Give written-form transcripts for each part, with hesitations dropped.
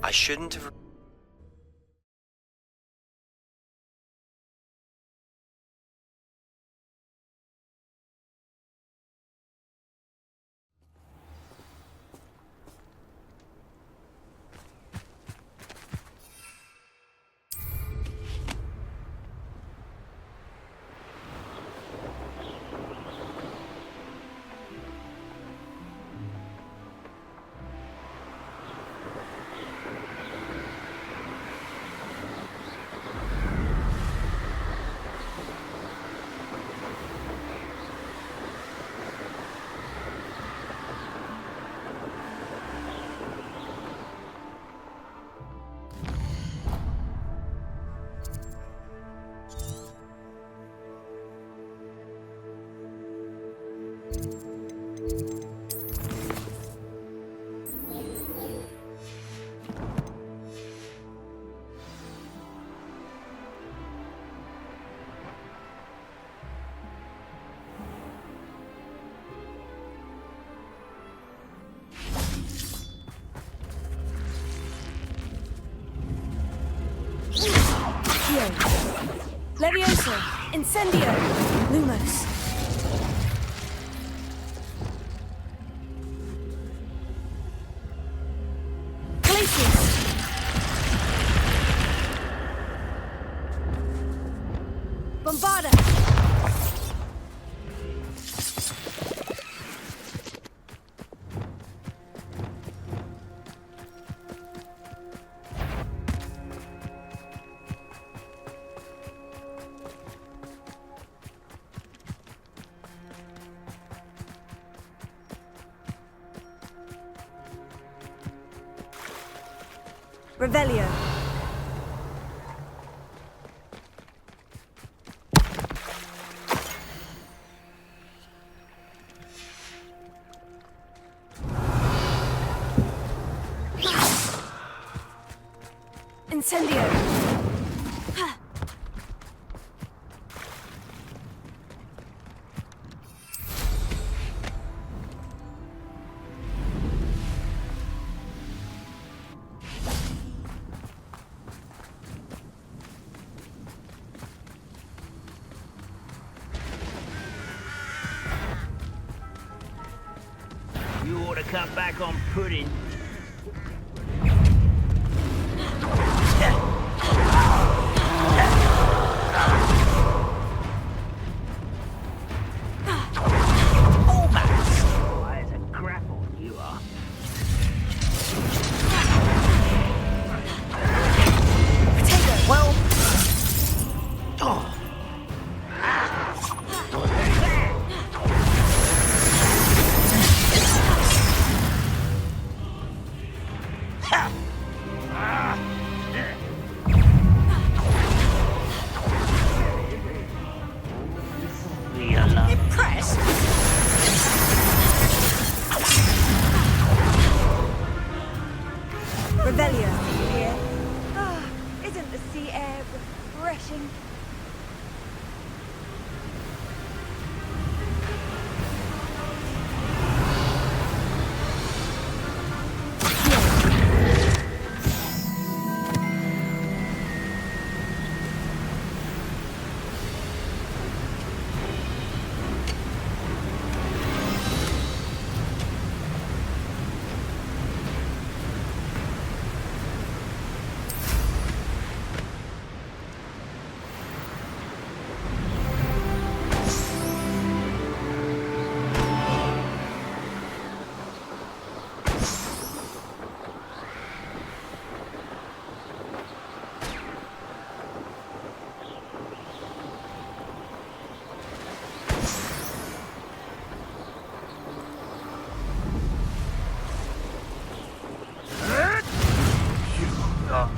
I shouldn't have... Levioso! Incendio! Lumos! Glacius! Bombarda! Revelio. Incendio. You ought to cut back on pudding. Almost. Why, it's a grapple, you are. Potato. Well. Oh. Impressed? Revelio here. Ah, isn't the sea air refreshing?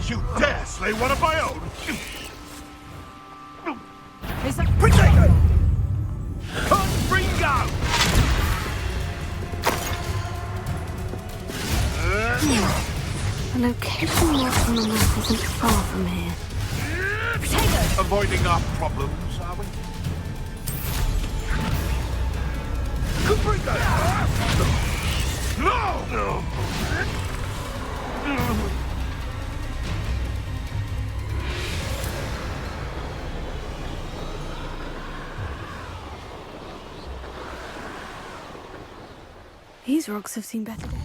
You dare slay one of my own! Is that potato? location marked on the map isn't far from here. Avoiding our problems, are we? No! These rocks have seen better days.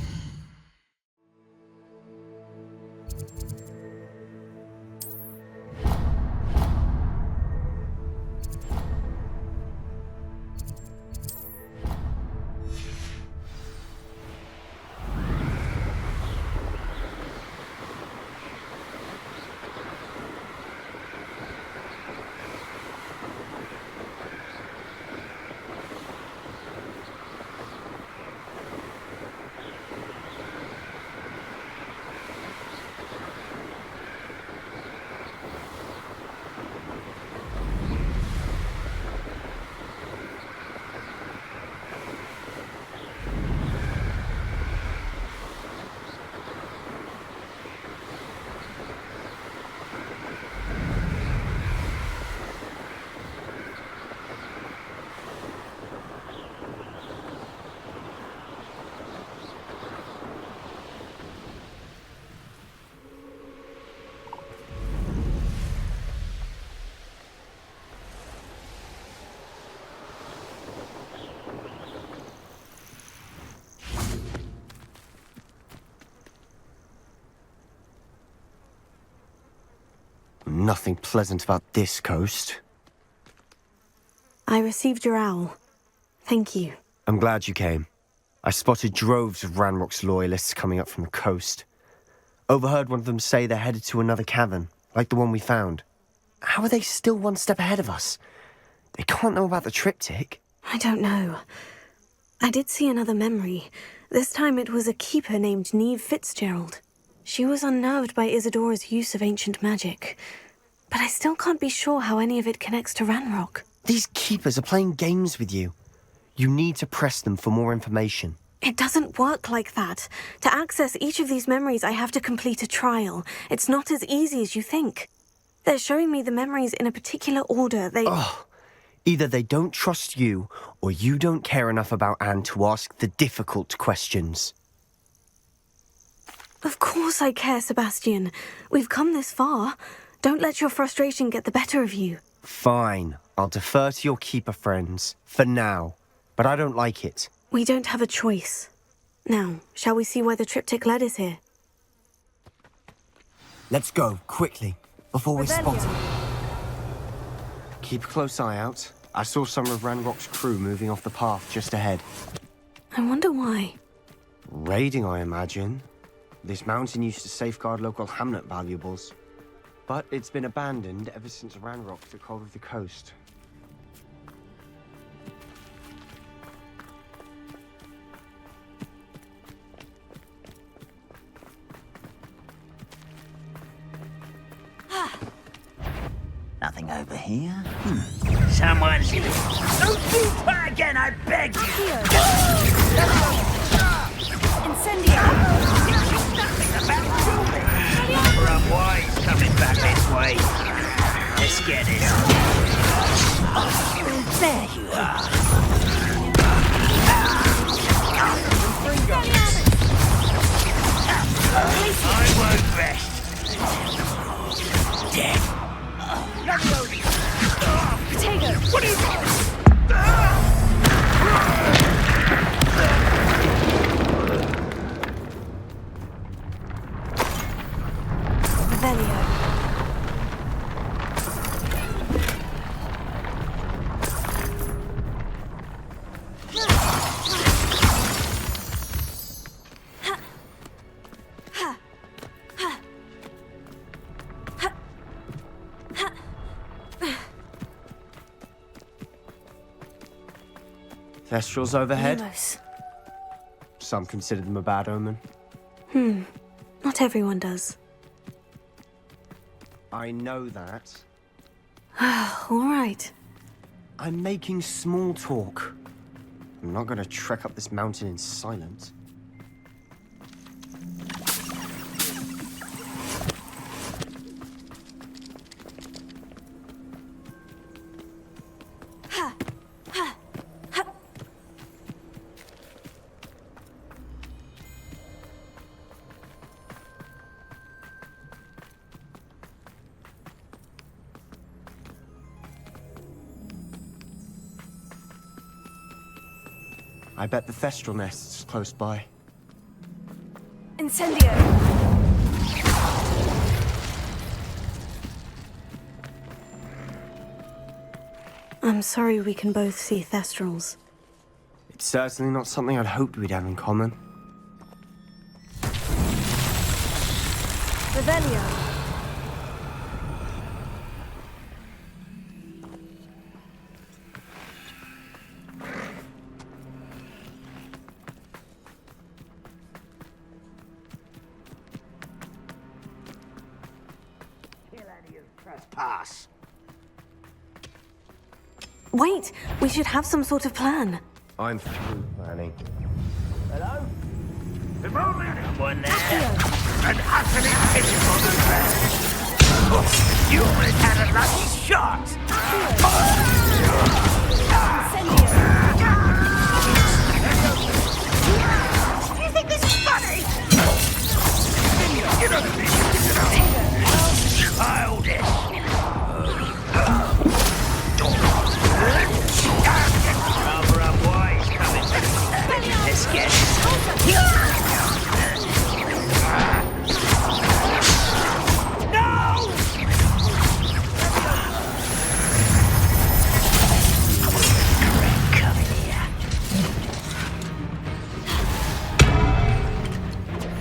Nothing pleasant about this coast. I received your owl. Thank you. I'm glad you came. I spotted droves of Ranrock's loyalists coming up from the coast. Overheard one of them say they're headed to another cavern, like the one we found. How are they still one step ahead of us? They can't know about the triptych. I don't know. I did see another memory. This time it was a keeper named Neve Fitzgerald. She was unnerved by Isadora's use of ancient magic. But I still can't be sure how any of it connects to Ranrock. These keepers are playing games with you. You need to press them for more information. It doesn't work like that. To access each of these memories, I have to complete a trial. It's not as easy as you think. They're showing me the memories in a particular order. Either they don't trust you, or you don't care enough about Anne to ask the difficult questions. Of course I care, Sebastian. We've come this far. Don't let your frustration get the better of you. Fine. I'll defer to your keeper friends, for now. But I don't like it. We don't have a choice. Now, shall we see why the triptych led us here? Let's go, quickly, before we're spotted. Keep a close eye out. I saw some of Ranrock's crew moving off the path just ahead. I wonder why. Raiding, I imagine. This mountain used to safeguard local hamlet valuables. But it's been abandoned ever since Ranrock took hold of the coast. Nothing over here. Someone's... Don't do that again, I beg you! Incendio! Nothing about doing. Wise coming back this way. Let's get it. There you are. I won't rest. Dead. Potato! What is it? Thestrals overhead? Lumos. Some consider them a bad omen. Not everyone does. I know that. All right. I'm making small talk. I'm not gonna trek up this mountain in silence. I bet the Thestral nest's close by. Incendio! I'm sorry we can both see Thestrals. It's certainly not something I'd hoped we'd have in common. Revelio! Trespass. Wait, we should have some sort of plan. I'm through planning. Hello? If only someone there. An utterly pitiful affair. You always had a lucky shot. Do you think this is funny? You don't think childish. Rather unwise coming back. Let's get it. No! Come here.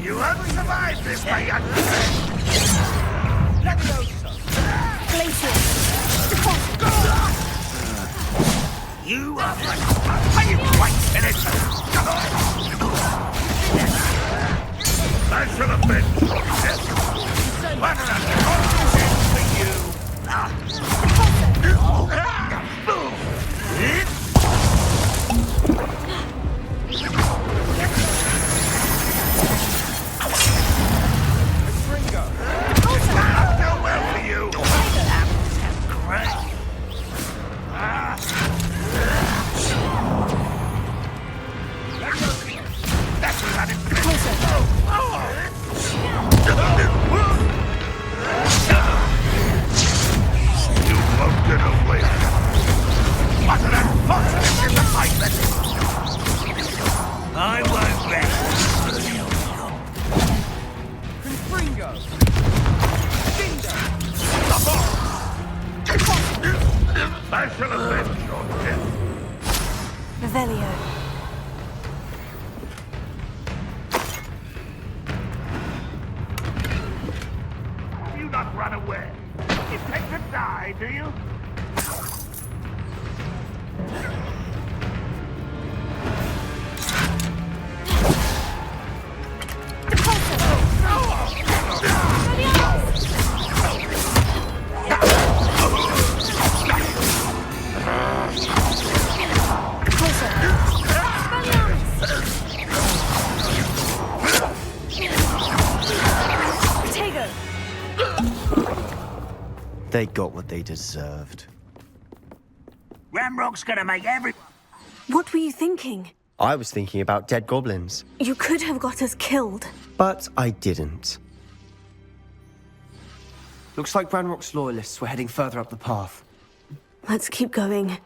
You won't survive this, my young friend. You are like are you quite finished? I should have been what an unfortunate for you. Go well for you. Great. That's not it. You won't get away. What an unfortunate disappointment. I won't rest. Confringo! I shall avenge your death. Revelio. You not run away. You take to die, do you? They got what they deserved. Ramrock's gonna make every... What were you thinking? I was thinking about dead goblins, You could have got us killed. but I didn't. Looks like Ranrock's loyalists were heading further up the path. Let's keep going.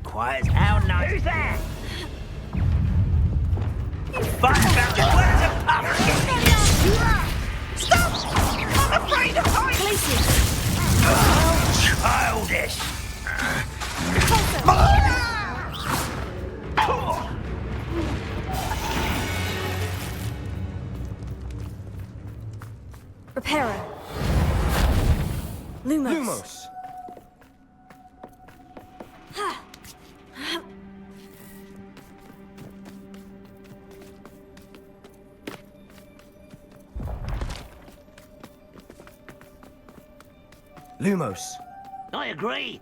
Quiet as hell, no. Who's that? You fight about the words of pumpkin. Stop! I'm afraid of heights. Childish. Reparo. Lumos. Lumos! Lumos. I agree.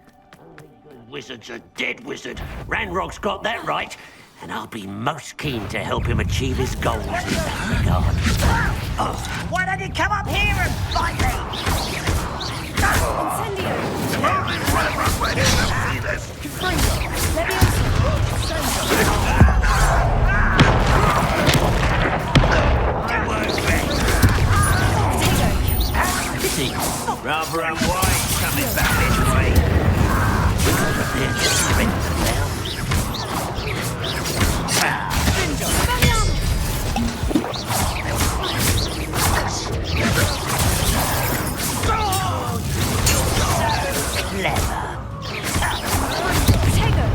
Wizard's a dead wizard. Ranrock's got that right. And I'll be most keen to help him achieve his goals in that regard. Why don't you come up here and fight me? Incendio! If only one of us were here to see this! Confringo! Leviosa! It works, Rick. Potato! Pity. Rather unwise coming back this way. But they're just mental now. Clever. Potato!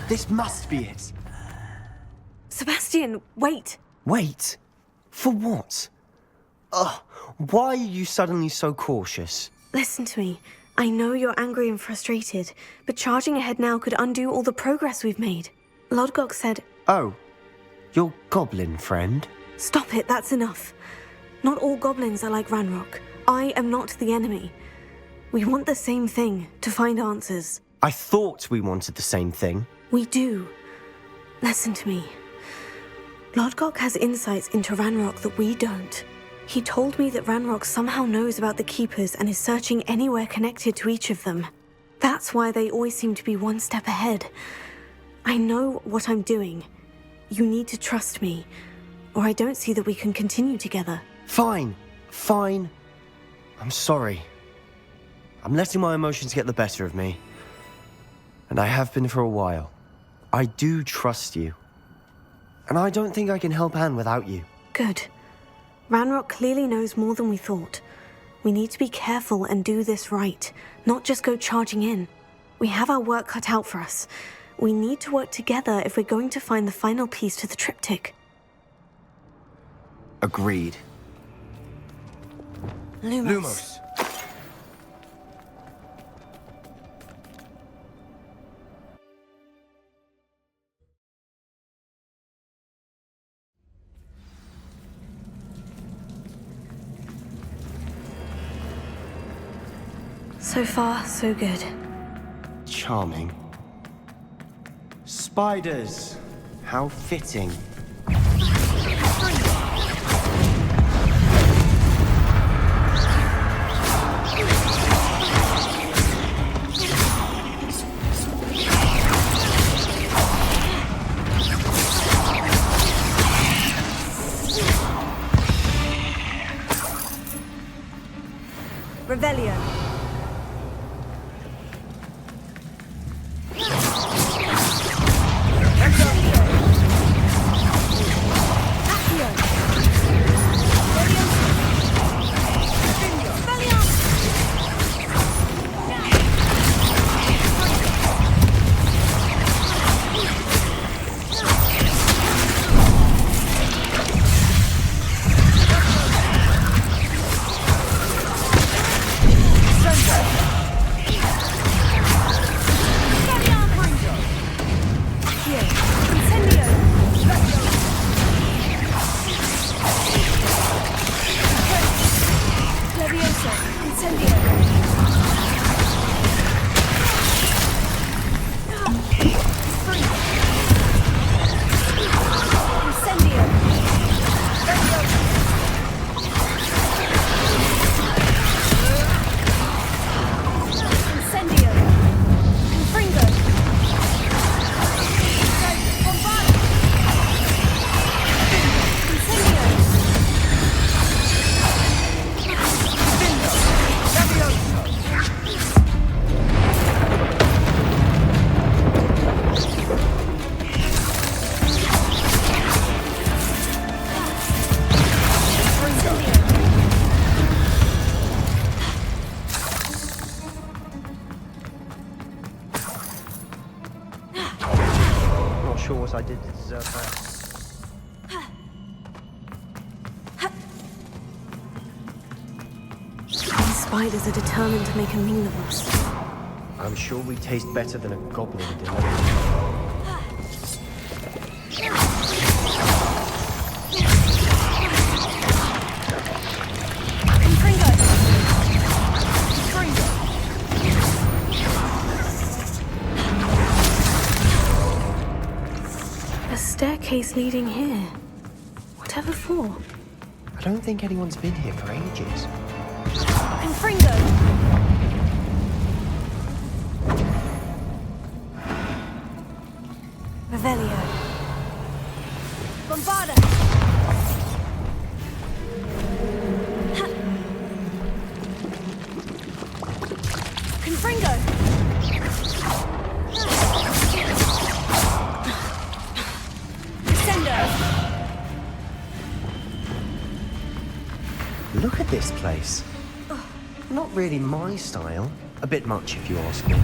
This must be it. Sebastian, wait! Wait. For what? Ugh. Why are you suddenly so cautious? Listen to me. I know you're angry and frustrated, but charging ahead now could undo all the progress we've made. Lodgok said, Oh, your goblin friend? stop it, that's enough. Not all goblins are like Ranrock. I am not the enemy. We want the same thing, to find answers. I thought we wanted the same thing. We do. Listen to me. Lodgok has insights into Ranrock that we don't. He told me that Ranrock somehow knows about the Keepers and is searching anywhere connected to each of them. That's why they always seem to be one step ahead. I know what I'm doing. You need to trust me, or I don't see that we can continue together. Fine. Fine. I'm sorry. I'm letting my emotions get the better of me. And I have been for a while. I do trust you. And I don't think I can help Anne without you. Good. Ranrock clearly knows more than we thought. We need to be careful and do this right, not just go charging in. We have our work cut out for us. We need to work together if we're going to find the final piece to the triptych. Agreed. Lumos. So far, so good. Charming. Spiders. How fitting. Revelio! Sure what I did to deserve that. These spiders are determined to make a meal of us. I'm sure we taste better than a goblin dinner. staircase leading here. Whatever for? I don't think anyone's been here for ages. Confringo! Revelio. Bombarda! Confringo! Look at this place. Not really my style. A bit much, if you ask me.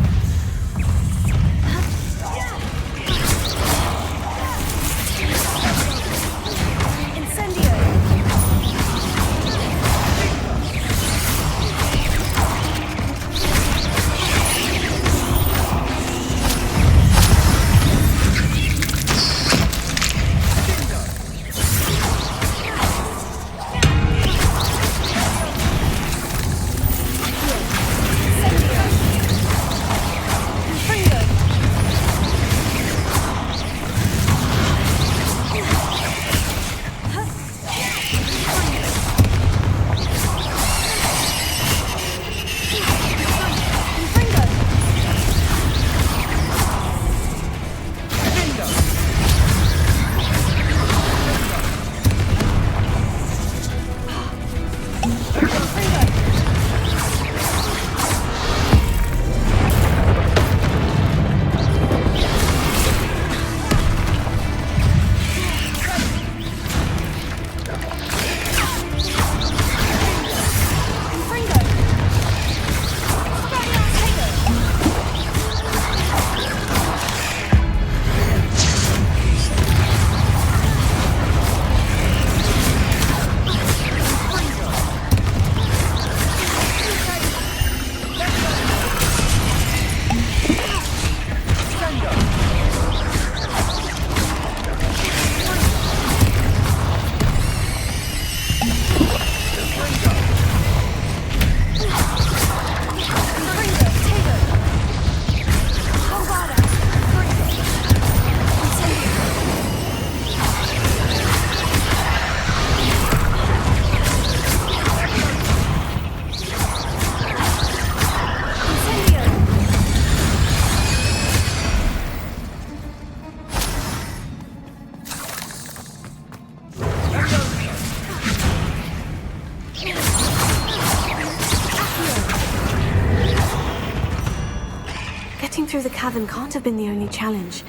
Getting through the cavern can't have been the only challenge.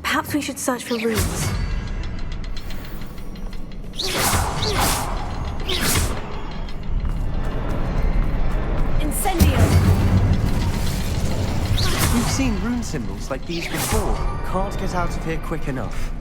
Perhaps we should search for runes. Incendio! We've seen rune symbols like these before. Can't get out of here quick enough.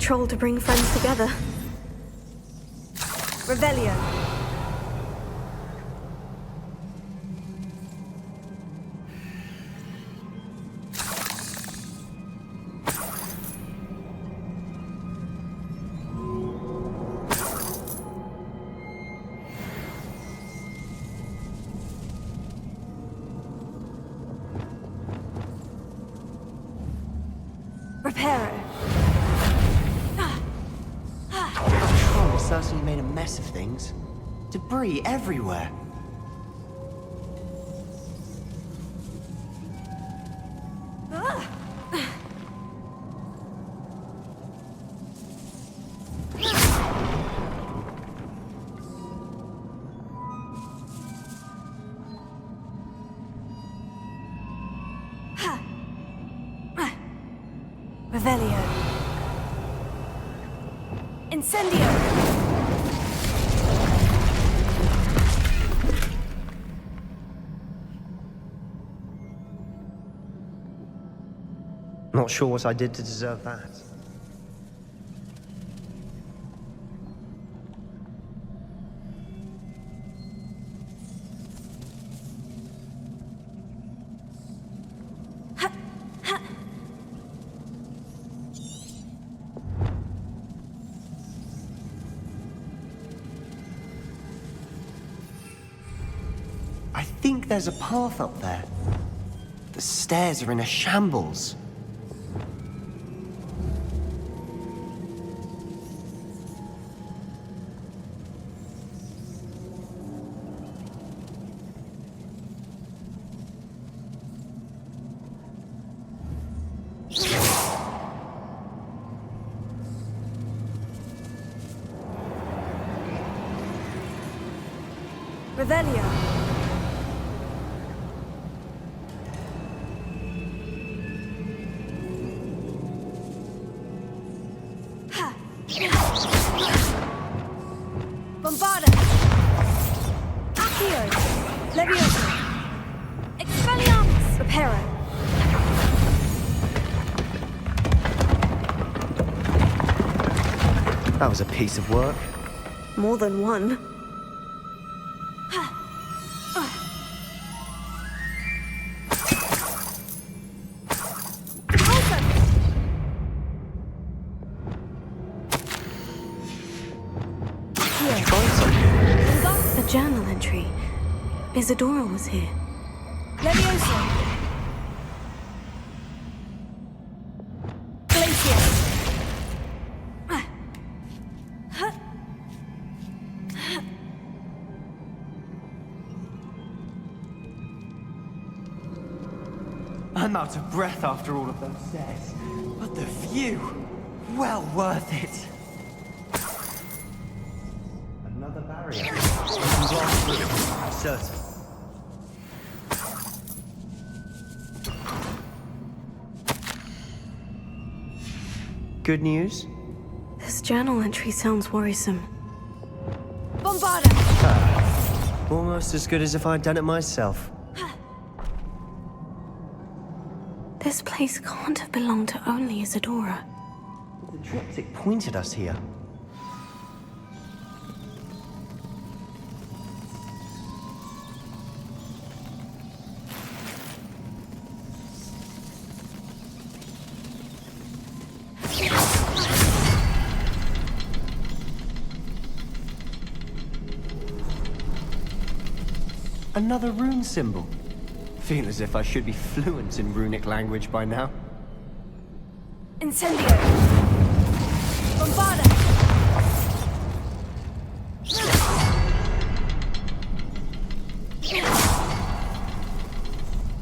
troll to bring friends together. Revelio. Reparo. Troll certainly made a mess of things. Debris everywhere. Revelio. Incendio. Not sure what I did to deserve that. I think there's a path up there. The stairs are in a shambles. Revelio. Bombarda. Accio. Leviosa. Expelliarmus. Reparo. That was a piece of work. More than one. A journal entry. Isadora was here. Leviosa. Glacier. I'm out of breath after all of those stairs. But the view, well worth it. Another barrier. We can blast through it, certain. Good news? This journal entry sounds worrisome. Bombarda. Almost as good as if I'd done it myself. This place can't have belonged to only Isadora. The triptych pointed us here. Another rune symbol. Feel as if I should be fluent in runic language by now. Incendio. Bombarda.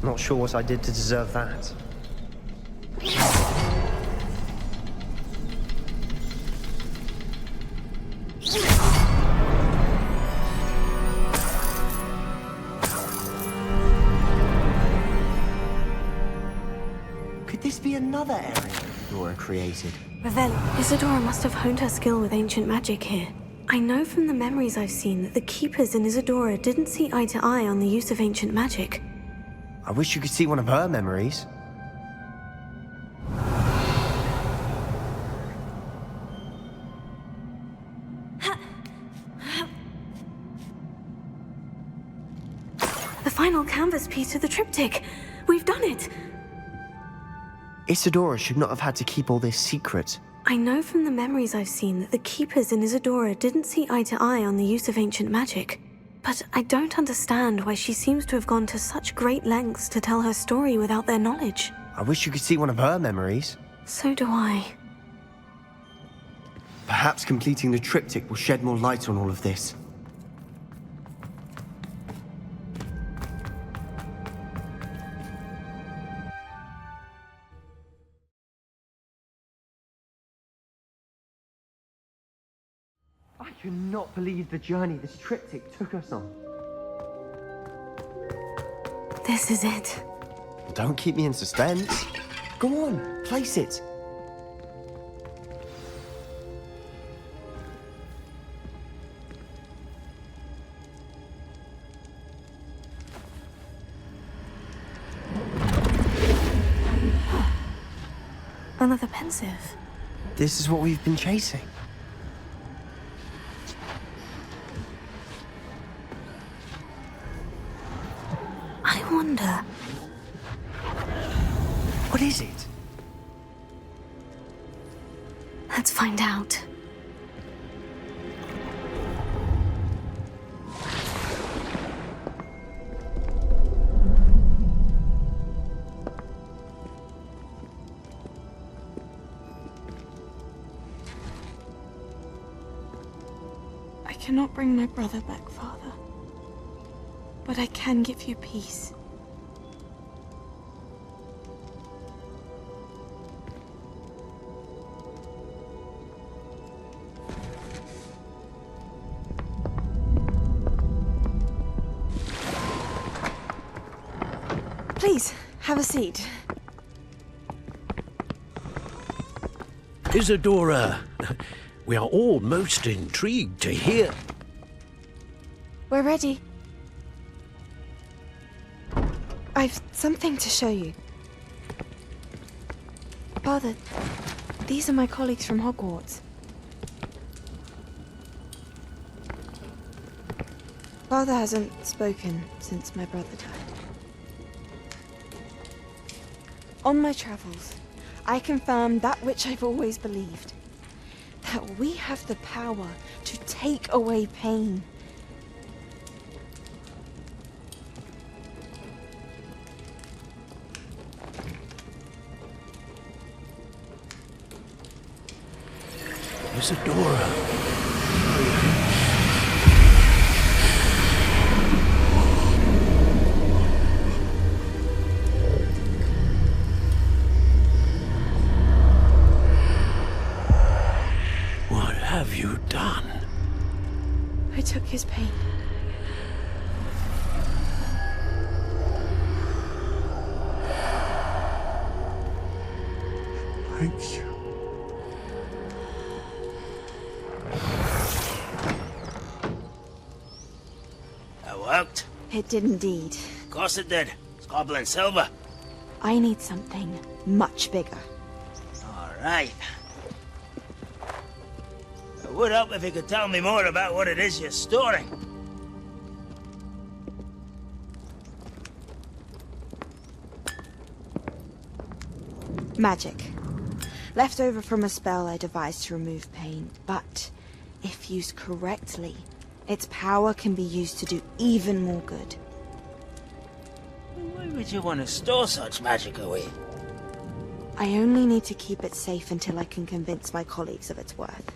Not sure what I did to deserve that. Could this be another area Isadora created? Revelio. Isadora must have honed her skill with ancient magic here. I know from the memories I've seen that the Keepers in Isadora didn't see eye to eye on the use of ancient magic. I wish you could see one of her memories. The final canvas piece of the triptych. We've done it. Isadora should not have had to keep all this secret. I know from the memories I've seen that the keepers in Isadora didn't see eye to eye on the use of ancient magic. But I don't understand why she seems to have gone to such great lengths to tell her story without their knowledge. I wish you could see one of her memories. So do I. Perhaps completing the triptych will shed more light on all of this. I cannot believe the journey this triptych took us on. This is it. Don't keep me in suspense. Go on, place it. Another pensive. This is what we've been chasing. I wonder. What is it? Let's find out. I cannot bring my brother back, Father. But I can give you peace. Please, have a seat. Isadora, we are all most intrigued to hear. We're ready. I've something to show you. Father, these are my colleagues from Hogwarts. Father hasn't spoken since my brother died. On my travels, I confirmed that which I've always believed. That we have the power to take away pain. Isadora. What have you done? I took his pain. Thank you. That worked. It did indeed. Of course it did. It's goblin silver. I need something much bigger. All right. It would help if you could tell me more about what it is you're storing. Magic. Left over from a spell I devised to remove pain, but if used correctly, its power can be used to do even more good. Why would you want to store such magic away? I only need to keep it safe until I can convince my colleagues of its worth.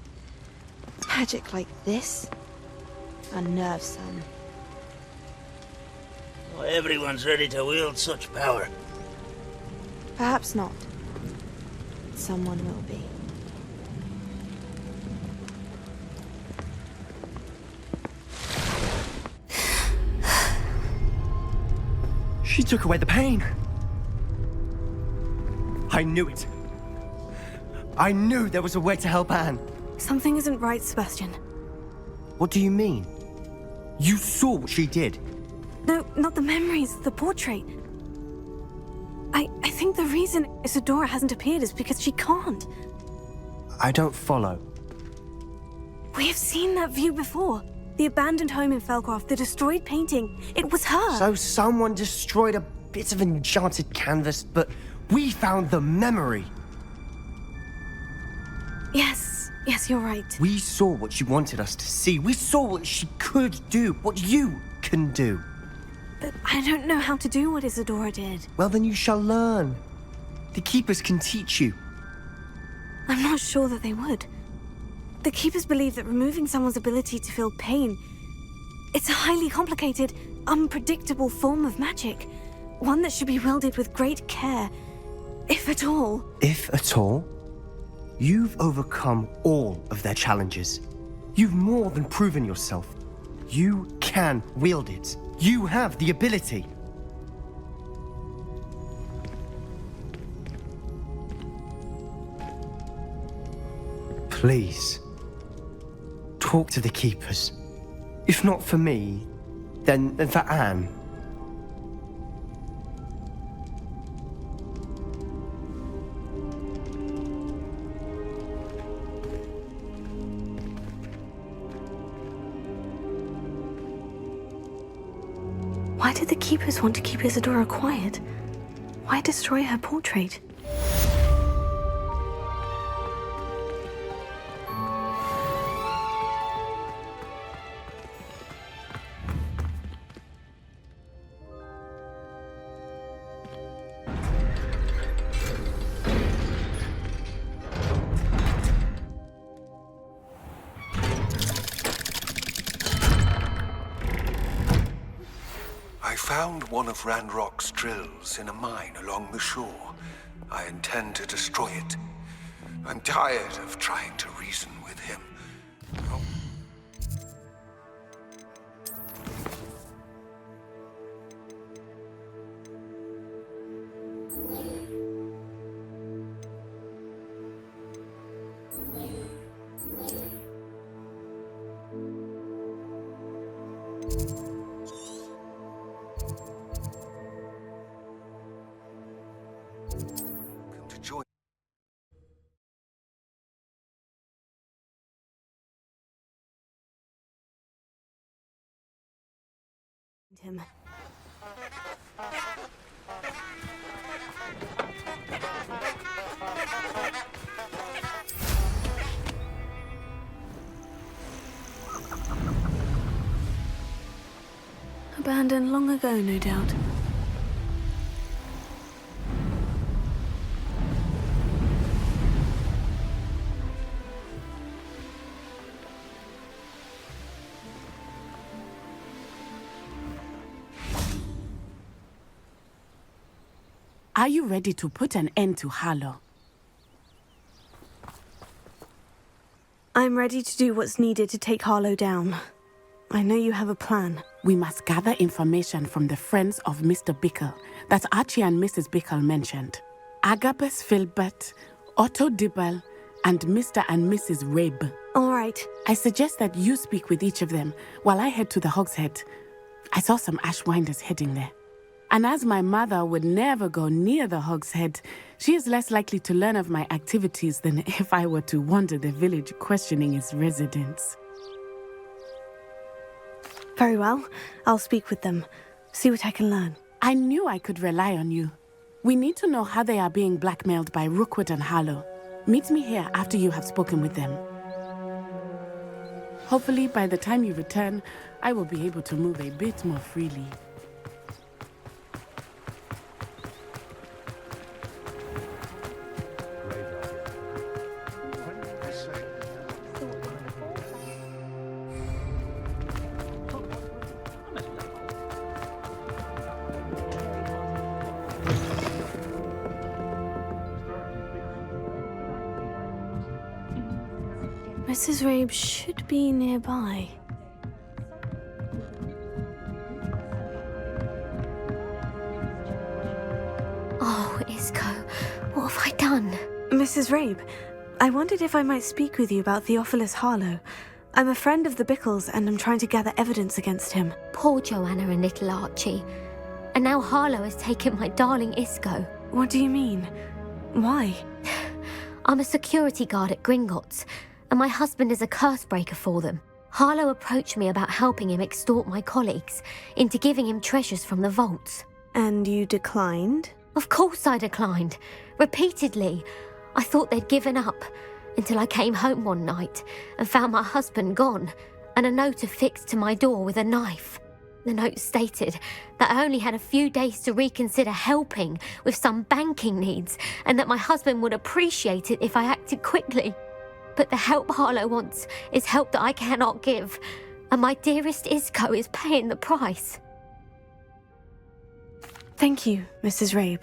Magic like this unnerves some. Not everyone's ready to wield such power. Perhaps not. Someone will be. She took away the pain. I knew it. I knew there was a way to help Anne. Something isn't right, Sebastian. What do you mean? You saw what she did. No, not the memories, the portrait. I think the reason Isadora hasn't appeared is because she can't. I don't follow. We have seen that view before. The abandoned home in Felcroft, the destroyed painting, it was her! So someone destroyed a bit of enchanted canvas, but we found the memory. Yes, you're right. We saw what she wanted us to see. We saw what she could do, what you can do. But I don't know how to do what Isadora did. Well, then you shall learn. The Keepers can teach you. I'm not sure that they would. The Keepers believe that removing someone's ability to feel pain, it's a highly complicated, unpredictable form of magic. One that should be wielded with great care, if at all. If at all? You've overcome all of their challenges. You've more than proven yourself. You can wield it. You have the ability. Please, talk to the Keepers. If not for me, then for Anne. Why did the Keepers want to keep Isadora quiet? Why destroy her portrait? I found one of Ranrock's drills in a mine along the shore. I intend to destroy it. I'm tired of trying to reason with him. Oh. Come to join. Him. Abandoned long ago, no doubt. Are you ready to put an end to Harlow? I'm ready to do what's needed to take Harlow down. I know you have a plan. We must gather information from the friends of Mr. Bickle that Archie and Mrs. Bickle mentioned. Agabus Filbert, Otto Dibble, and Mr. and Mrs. Rabe. All right. I suggest that you speak with each of them while I head to the Hogshead. I saw some Ashwinders heading there. And as my mother would never go near the Hogshead, she is less likely to learn of my activities than if I were to wander the village questioning its residents. Very well. I'll speak with them. See what I can learn. I knew I could rely on you. We need to know how they are being blackmailed by Rookwood and Harlow. Meet me here after you have spoken with them. Hopefully, by the time you return, I will be able to move a bit more freely. Mrs. Rabe should be nearby. Oh, Isco, what have I done? Mrs. Rabe, I wondered if I might speak with you about Theophilus Harlow. I'm a friend of the Bickles and I'm trying to gather evidence against him. Poor Joanna and little Archie. And now Harlow has taken my darling Isco. What do you mean? Why? I'm a security guard at Gringotts, and my husband is a curse breaker for them. Harlow approached me about helping him extort my colleagues into giving him treasures from the vaults. And you declined? Of course I declined. Repeatedly. I thought they'd given up, until I came home one night and found my husband gone, and a note affixed to my door with a knife. The note stated that I only had a few days to reconsider helping with some banking needs, and that my husband would appreciate it if I acted quickly. But the help Harlow wants is help that I cannot give, and my dearest Isco is paying the price. Thank you, Mrs. Rabe.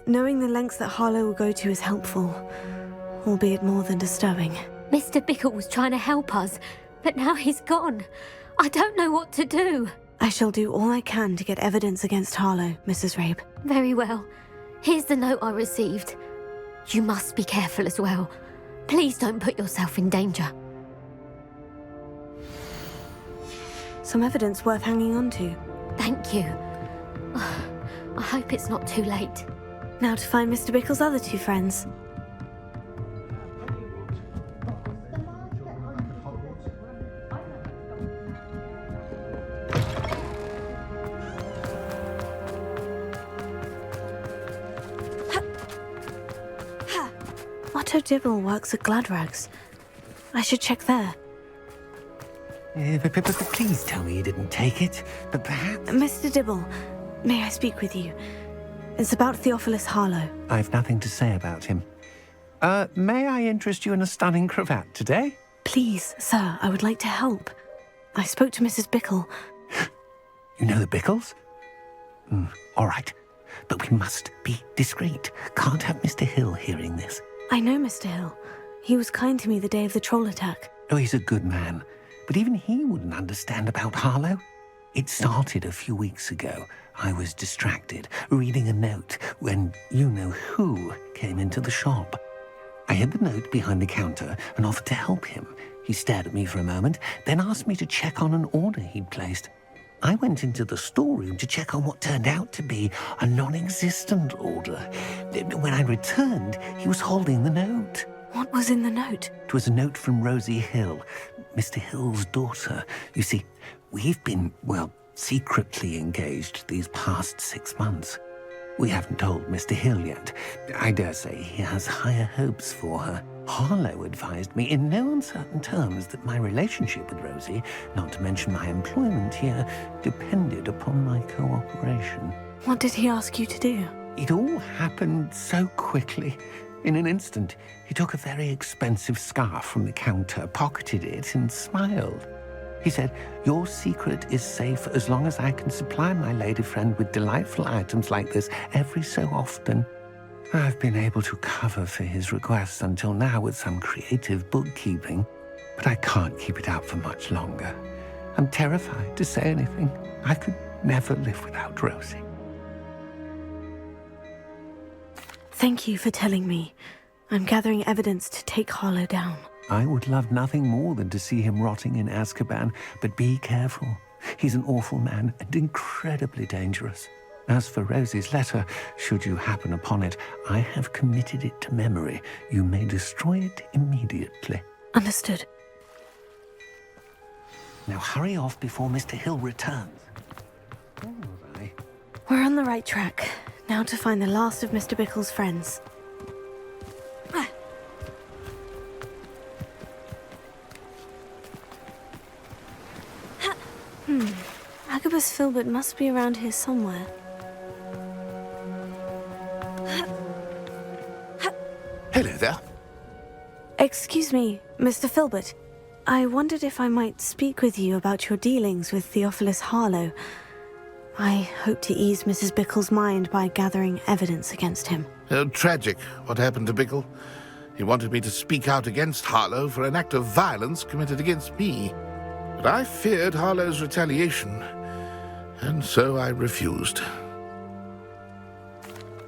Knowing the lengths that Harlow will go to is helpful, albeit more than disturbing. Mr. Bickle was trying to help us, but now he's gone. I don't know what to do. I shall do all I can to get evidence against Harlow, Mrs. Rabe. Very well. Here's the note I received. You must be careful as well. Please don't put yourself in danger. Some evidence worth hanging on to. Thank you. I hope it's not too late. Now to find Mr. Bickle's other two friends. Otto Dibble works at Gladrags. I should check there. Please tell me you didn't take it. But perhaps... Mr. Dibble, may I speak with you? It's about Theophilus Harlow. I've nothing to say about him. May I interest you in a stunning cravat today? Please, sir, I would like to help. I spoke to Mrs. Bickle. You know the Bickles? All right. But we must be discreet. Can't have Mr. Hill hearing this. I know Mr. Hill. He was kind to me the day of the troll attack. Oh, he's a good man. But even he wouldn't understand about Harlow. It started a few weeks ago. I was distracted, reading a note, when you-know-who came into the shop. I hid the note behind the counter and offered to help him. He stared at me for a moment, then asked me to check on an order he'd placed. I went into the storeroom to check on what turned out to be a non-existent order. When I returned, he was holding the note. What was in the note? It was a note from Rosie Hill, Mr. Hill's daughter. You see, we've been, secretly engaged these past 6 months. We haven't told Mr. Hill yet. I dare say he has higher hopes for her. Harlow advised me in no uncertain terms that my relationship with Rosie, not to mention my employment here, depended upon my cooperation. What did he ask you to do? It all happened so quickly. In an instant, he took a very expensive scarf from the counter, pocketed it, and smiled. He said, "Your secret is safe as long as I can supply my lady friend with delightful items like this every so often." I've been able to cover for his requests until now with some creative bookkeeping, but I can't keep it up for much longer. I'm terrified to say anything. I could never live without Rosie. Thank you for telling me. I'm gathering evidence to take Harlow down. I would love nothing more than to see him rotting in Azkaban, but be careful. He's an awful man and incredibly dangerous. As for Rosie's letter, should you happen upon it, I have committed it to memory. You may destroy it immediately. Understood. Now hurry off before Mr. Hill returns. Where was I? We're on the right track. Now to find the last of Mr. Bickle's friends. Agabus Filbert must be around here somewhere. Hello there. Excuse me, Mr. Filbert. I wondered if I might speak with you about your dealings with Theophilus Harlow. I hope to ease Mrs. Bickle's mind by gathering evidence against him. Tragic, what happened to Bickle. He wanted me to speak out against Harlow for an act of violence committed against me. But I feared Harlow's retaliation, and so I refused.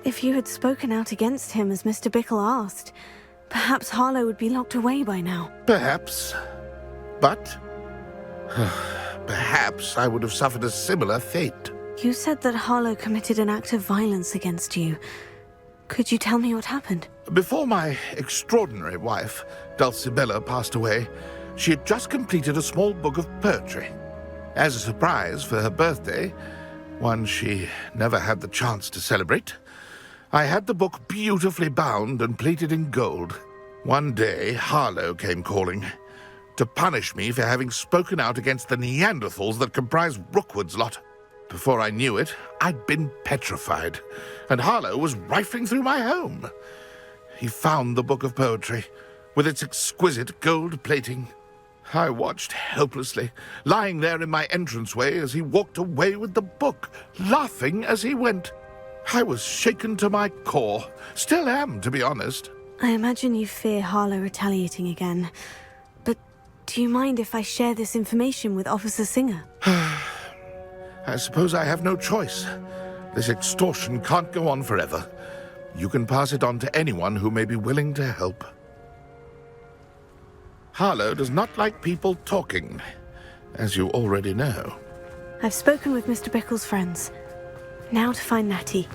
If you had spoken out against him as Mr. Bickle asked, perhaps Harlow would be locked away by now. Perhaps. But perhaps I would have suffered a similar fate. You said that Harlow committed an act of violence against you. Could you tell me what happened? Before my extraordinary wife, Dulcibella, passed away, she had just completed a small book of poetry. As a surprise for her birthday, one she never had the chance to celebrate, I had the book beautifully bound and plated in gold. One day, Harlow came calling to punish me for having spoken out against the Neanderthals that comprise Rookwood's lot. Before I knew it, I'd been petrified, and Harlow was rifling through my home. He found the book of poetry, with its exquisite gold plating. I watched helplessly, lying there in my entranceway as he walked away with the book, laughing as he went. I was shaken to my core. Still am, to be honest. I imagine you fear Harlow retaliating again. But do you mind if I share this information with Officer Singer? I suppose I have no choice. This extortion can't go on forever. You can pass it on to anyone who may be willing to help. Harlow does not like people talking, as you already know. I've spoken with Mr. Bickle's friends. Now to find Natty.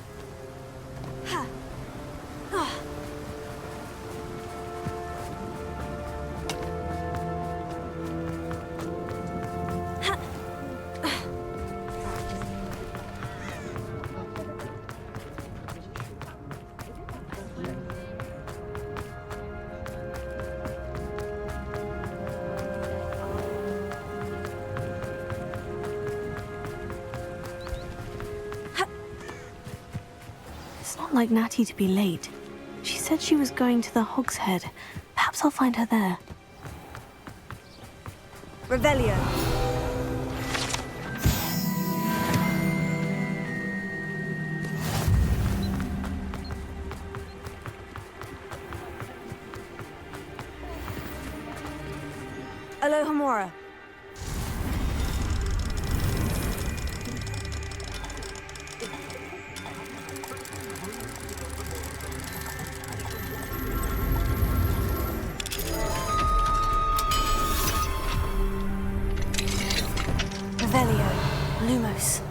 Like Natty to be late. She said she was going to the Hog's Head. Perhaps I'll find her there. Revelio. Alohomora. Lumos.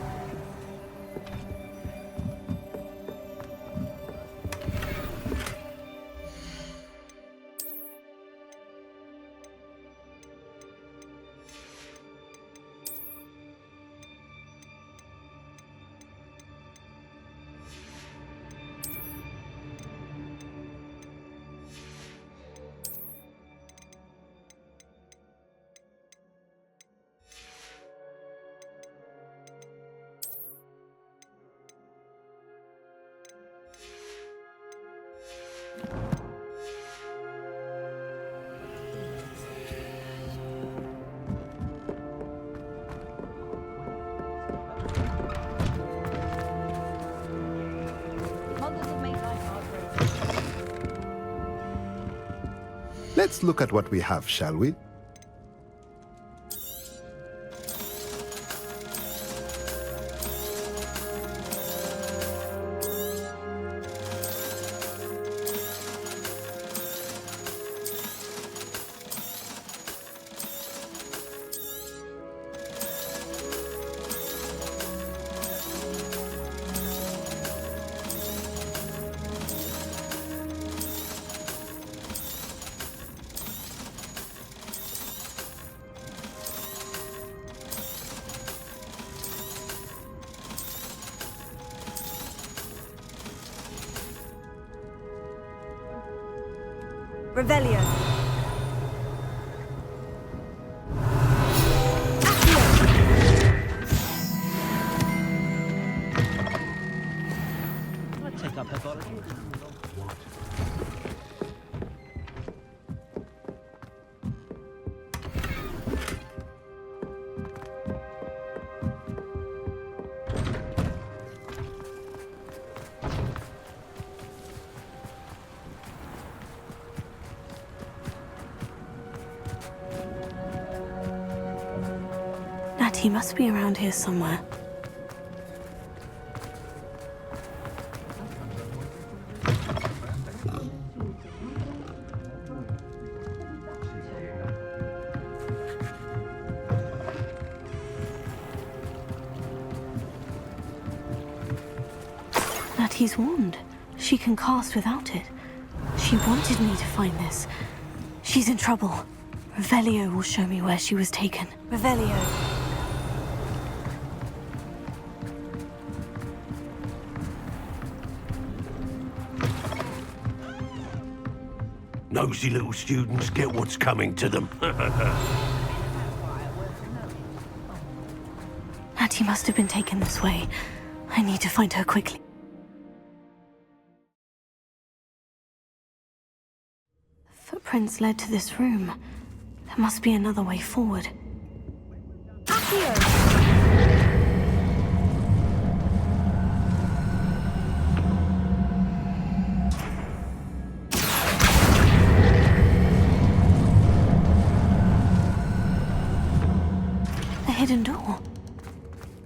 Let's look at what we have, shall we? Revelio. I'd take up pathology. He must be around here somewhere. Natty's wand. She can cast without it. She wanted me to find this. She's in trouble. Revelio will show me where she was taken. Revelio. Nosy little students get what's coming to them. Hattie must have been taken this way. I need to find her quickly. Footprints led to this room. There must be another way forward. A hidden door.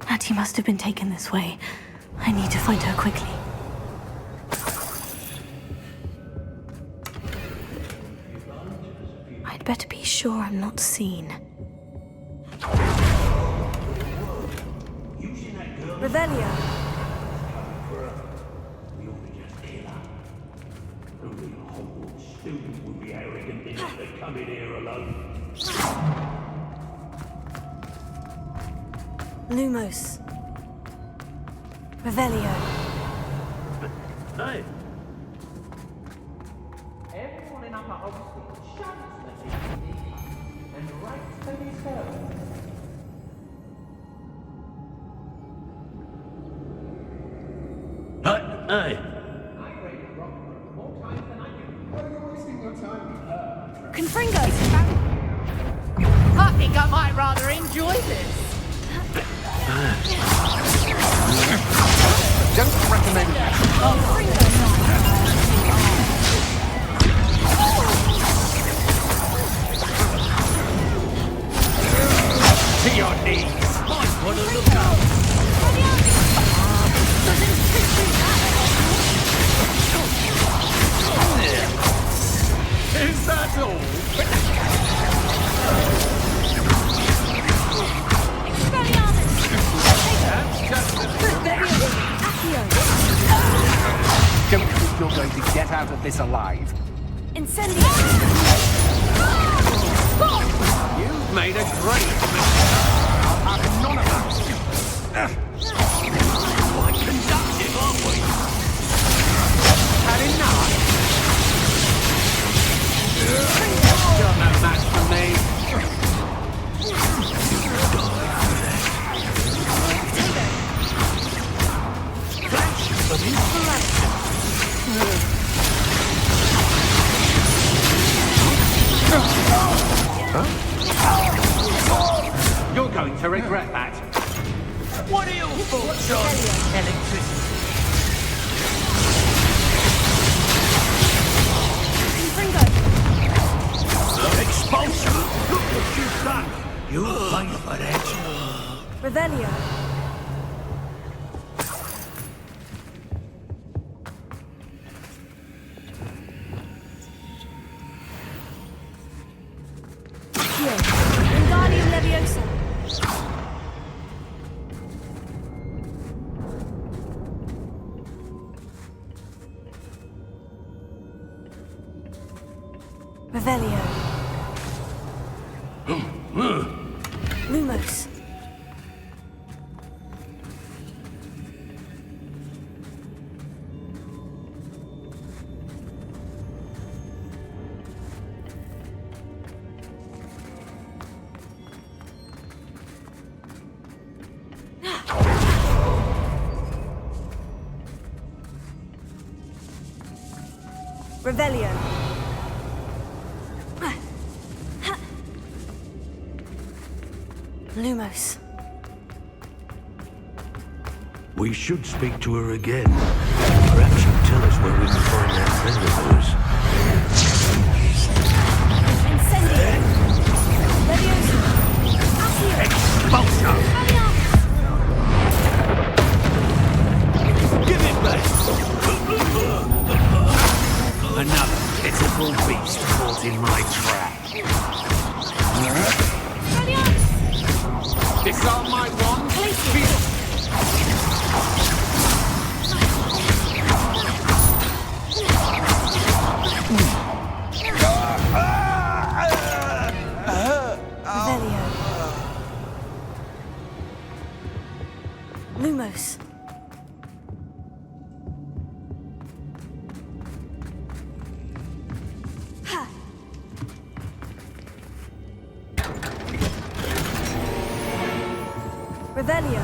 Hattie must have been taken this way. I need to find her quickly. I'd better be sure I'm not seen. Revelio. Only a Hogwarts student would be arrogant enough to come in here alone. Lumos. Revelio. Hey. Everyone in Upper Oxford shouts at me and writes to himself. Hey. Confringo. I think I might rather enjoy this. Don't recommend To your knees. Might want to look up. Is that all? Don't think you're going to get out of this alive. Incendio. You've made a great mistake. I'll have none of that. Quite conductive, aren't we? Had enough? You're no match for me. Flash of inspiration. You're going to regret that. What are your thoughts on electricity? Expulsion? Look what you've done. You'll pay for that. Revelio. Wingardium Leviosa. Revelio. Lumos. Revelio. Lumos. We should speak to her again. Perhaps she'll tell us where we can find that friend of hers. Incendio. Leviosa. Expulsion! Give it back! Another pitiful beast caught in my trap. Disarm my wand. Lumos. Ha! Revelio.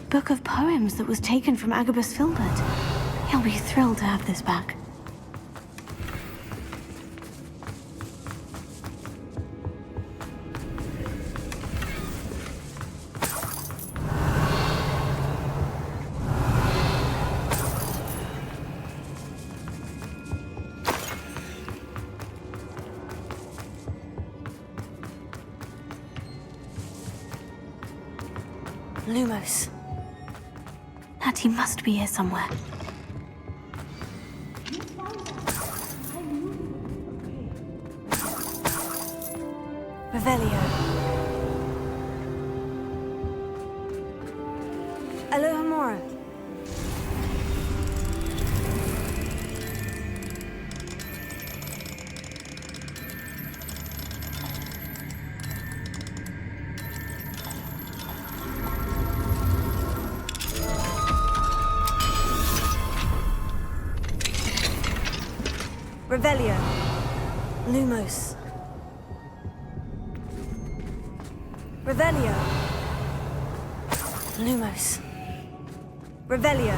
Book of poems that was taken from Agabus Filbert. He'll be thrilled to have this back. Lumos. Natty must be here somewhere. Revelio. Alohomora. Revelio. Lumos. Revelio. Lumos. Revelio.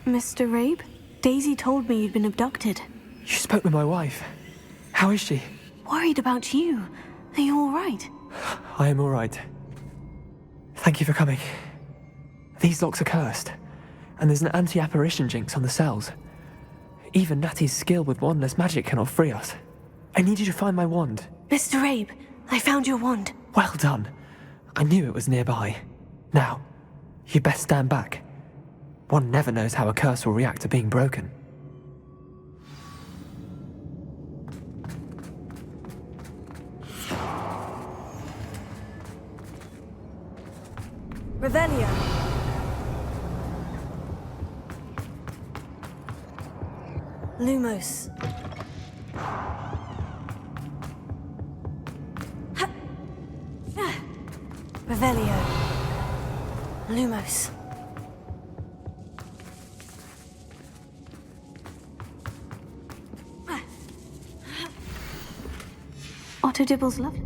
Mr. Rabe? Daisy told me you'd been abducted. You spoke with my wife. How is she? Worried about you. Are you all right? I am all right. Thank you for coming. These locks are cursed, and there's an anti-apparition jinx on the cells. Even Natty's skill with wandless magic cannot free us. I need you to find my wand. Mr. Rabe, I found your wand. Well done. I knew it was nearby. Now, you best stand back. One never knows how a curse will react to being broken. Revelio. Lumos. Revelio. Lumos. Otto Dibble's love.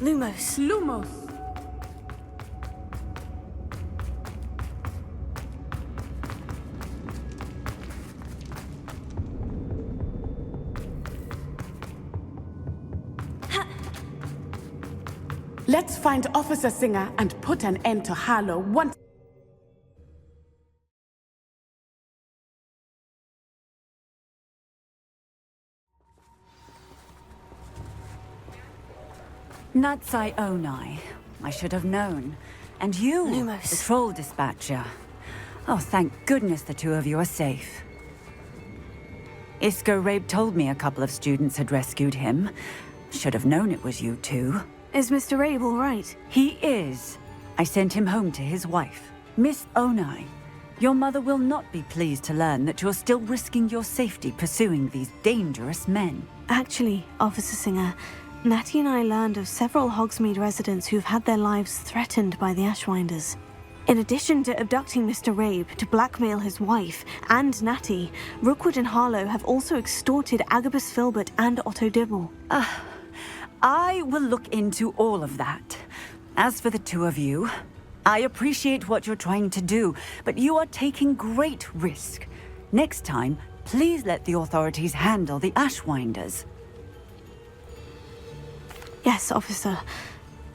Lumos. Lumos. Let's find Officer Singer and put an end to Harlow once. Natsai Onai. I should have known. And you, Lumos. the troll dispatcher. Oh, thank goodness the two of you are safe. Isco Rabe told me a couple of students had rescued him. Should have known it was you two. Is Mr. Rabe all right? He is. I sent him home to his wife. Miss Onai, your mother will not be pleased to learn that you're still risking your safety pursuing these dangerous men. Actually, Officer Singer, Natty and I learned of several Hogsmeade residents who've had their lives threatened by the Ashwinders. In addition to abducting Mr. Rabe to blackmail his wife and Natty, Rookwood and Harlow have also extorted Agabus Filbert and Otto Dibble. I will look into all of that. As for the two of you, I appreciate what you're trying to do, but you are taking great risk. Next time, please let the authorities handle the Ashwinders. Yes, officer.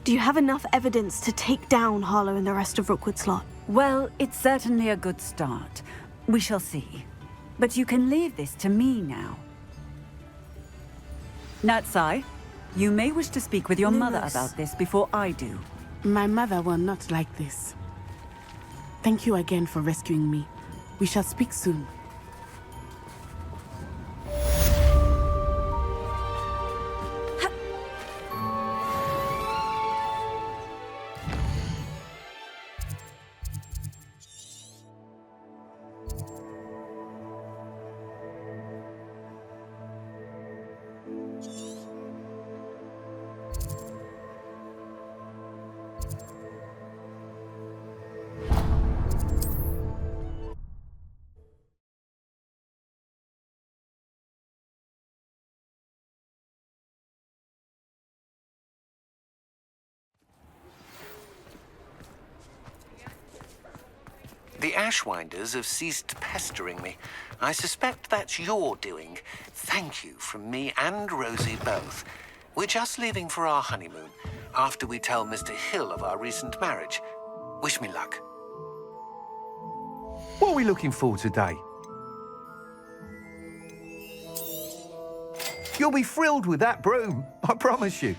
Do you have enough evidence to take down Harlow and the rest of Rookwood's lot? Well, it's certainly a good start. We shall see. But you can leave this to me now. Natsai, you may wish to speak with your mother Lumos. about this before I do. My mother will not like this. Thank you again for rescuing me. We shall speak soon. The Ashwinders have ceased pestering me. I suspect that's your doing. Thank you from me and Rosie both. We're just leaving for our honeymoon, after we tell Mr. Hill of our recent marriage. Wish me luck. What are we looking for today? You'll be thrilled with that broom, I promise you.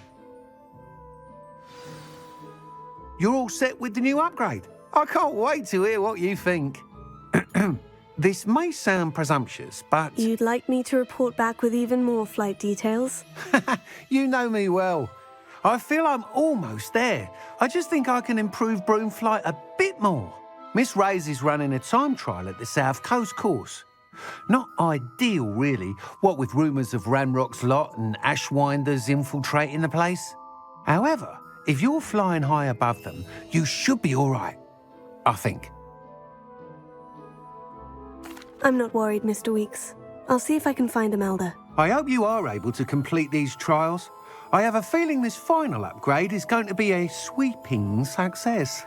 You're all set with the new upgrade. I can't wait to hear what you think. This may sound presumptuous, but... You'd like me to report back with even more flight details? You know me well. I feel I'm almost there. I just think I can improve broom flight a bit more. Miss Ray's is running a time trial at the South Coast course. Not ideal, really, what with rumours of Ranrock's lot and Ashwinders infiltrating the place. However, if you're flying high above them, you should be all right, I think. I'm not worried, Mr. Weeks. I'll see if I can find Imelda. I hope you are able to complete these trials. I have a feeling this final upgrade is going to be a sweeping success.